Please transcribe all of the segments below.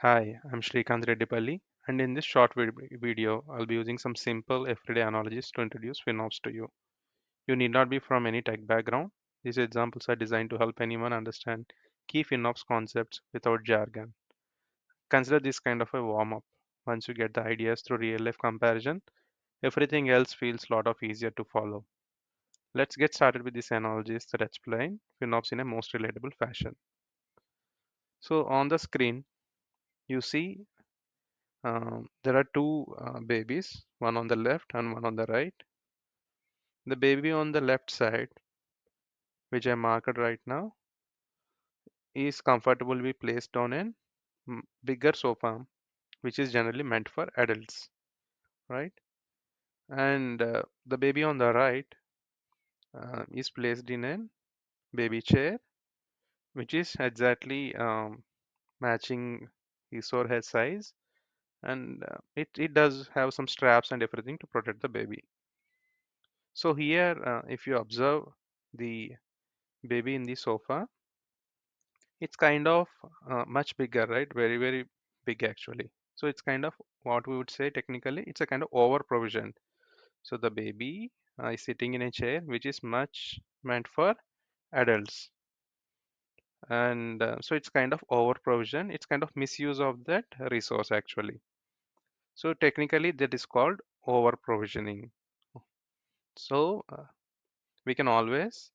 Hi, I'm Shrikant Reddipalli, and in this short video, I'll be using some simple everyday analogies to introduce FinOps to you. You need not be from any tech background. These examples are designed to help anyone understand key FinOps concepts without jargon. Consider this kind of a warm-up. Once you get the ideas through real-life comparison, everything else feels a lot of easier to follow. Let's get started with these analogies that explain FinOps in a most relatable fashion. So on the screen, you see there are two babies, one on the left and one on the right. The baby on the left side, which I marked right now, is comfortably placed on a bigger sofa, which is generally meant for adults, right? And the baby on the right is placed in a baby chair, which is exactly matching his or her size, and it does have some straps and everything to protect the baby. So here, if you observe the baby in the sofa, it's kind of much bigger, right? Very, very big actually. So it's kind of what we would say technically, it's a kind of over provision. So the baby is sitting in a chair which is much meant for adults. And so it's kind of over provision. It's kind of misuse of that resource actually. So technically that is called over provisioning. So we can always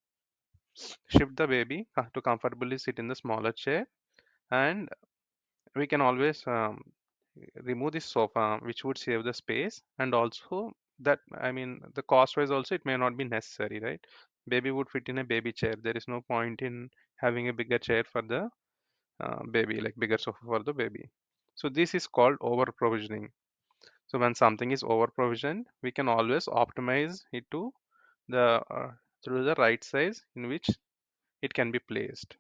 shift the baby to comfortably sit in the smaller chair, and we can always remove this sofa, which would save the space, and also that, I mean, the cost wise also it may not be necessary, right? Baby would fit in a baby chair. There is no point in having a bigger chair for the baby, like bigger sofa for the baby. So this is called over provisioning. So when something is over provisioned, we can always optimize it to the through the right size in which it can be placed.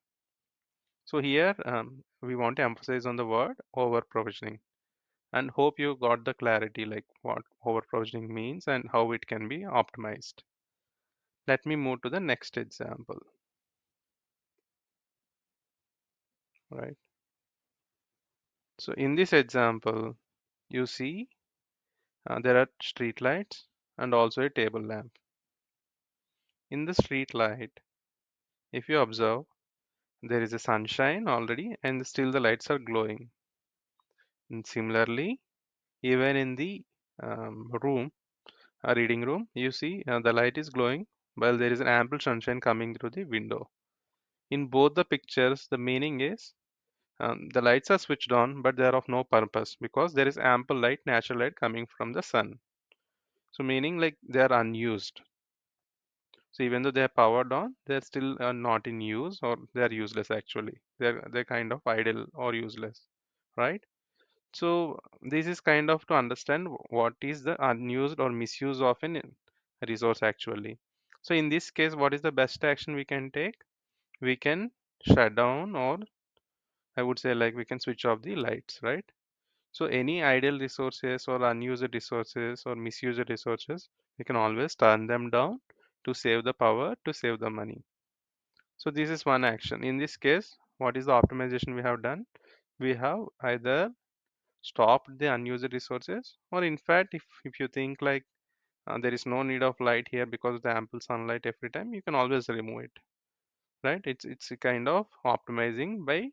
So here we want to emphasize on the word over provisioning, and hope you got the clarity like what over provisioning means and how it can be optimized. Let me move to the next example, right? So in this example, you see there are street lights and also a table lamp. In the street light, if you observe, there is a sunshine already and still the lights are glowing. And similarly, even in the room, a reading room, you see the light is glowing while there is an ample sunshine coming through the window. In both the pictures, the meaning is the lights are switched on, but they are of no purpose because there is ample light, natural light coming from the sun. So, meaning like they are unused. So, even though they are powered on, they are still not in use, or they are useless actually. They're kind of idle or useless, right? So, this is kind of to understand what is the unused or misuse of an resource actually. So, in this case, what is the best action we can take? We can shut down, or I would say like we can switch off the lights, right? So any idle resources or unused resources or misused resources, we can always turn them down to save the power, to save the money. So this is one action. In this case, what is the optimization we have done? We have either stopped the unused resources, or in fact, if you think like there is no need of light here because of the ample sunlight every time, you can always remove it, right? It's a kind of optimizing by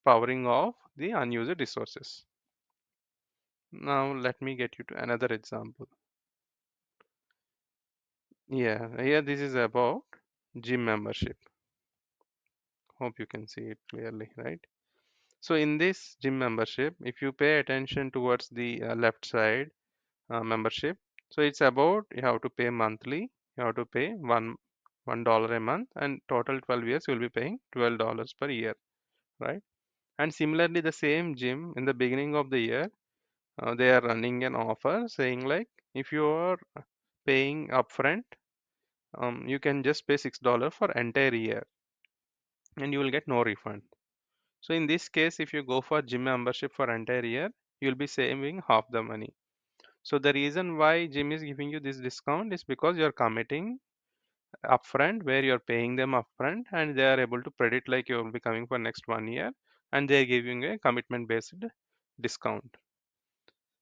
powering off the unused resources. Now let me get you to another example. Yeah, here this is about gym membership. Hope you can see it clearly, right? So in this gym membership, if you pay attention towards the left side membership, so it's about you have to pay monthly. You have to pay $1 a month, and total 12 years you'll be paying $12 per year, right? And similarly, the same gym in the beginning of the year, they are running an offer saying like if you are paying upfront, you can just pay $6 for entire year and you will get no refund. So in this case, if you go for gym membership for entire year, you'll be saving half the money. So the reason why gym is giving you this discount is because you're committing upfront, where you're paying them upfront and they are able to predict like you'll be coming for next 1 year. and they're giving a commitment based discount.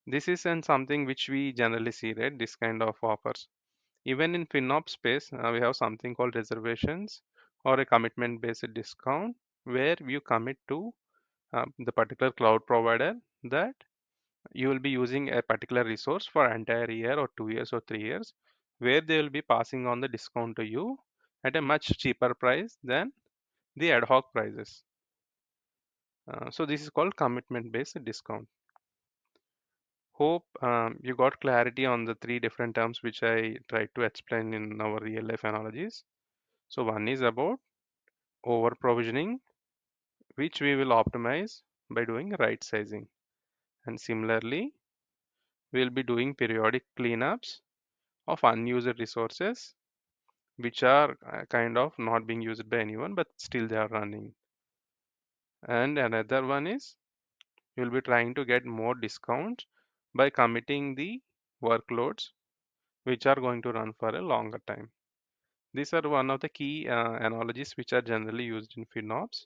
This is something which we generally see, right? This kind of offers. Even in FinOps space, we have something called reservations or a commitment based discount where you commit to the particular cloud provider that you will be using a particular resource for entire year or 2 years or 3 years, where they will be passing on the discount to you at a much cheaper price than the ad hoc prices. So this is called commitment based discount. Hope you got clarity on the three different terms which I tried to explain in our real life analogies. So one is about over provisioning, which we will optimize by doing right sizing. And similarly, we'll be doing periodic cleanups of unused resources which are kind of not being used by anyone, but still they are running. And another one is you'll be trying to get more discounts by committing the workloads which are going to run for a longer time. These are one of the key analogies which are generally used in FinOps,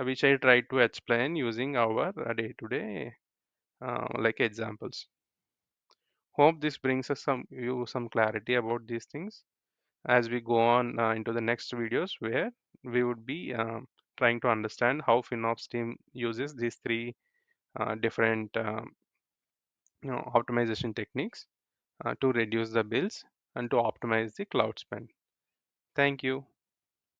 which I tried to explain using our day-to-day like examples. Hope this brings us some clarity about these things as we go on into the next videos where we would be trying to understand how FinOps team uses these three different optimization techniques to reduce the bills and to optimize the cloud spend. Thank you.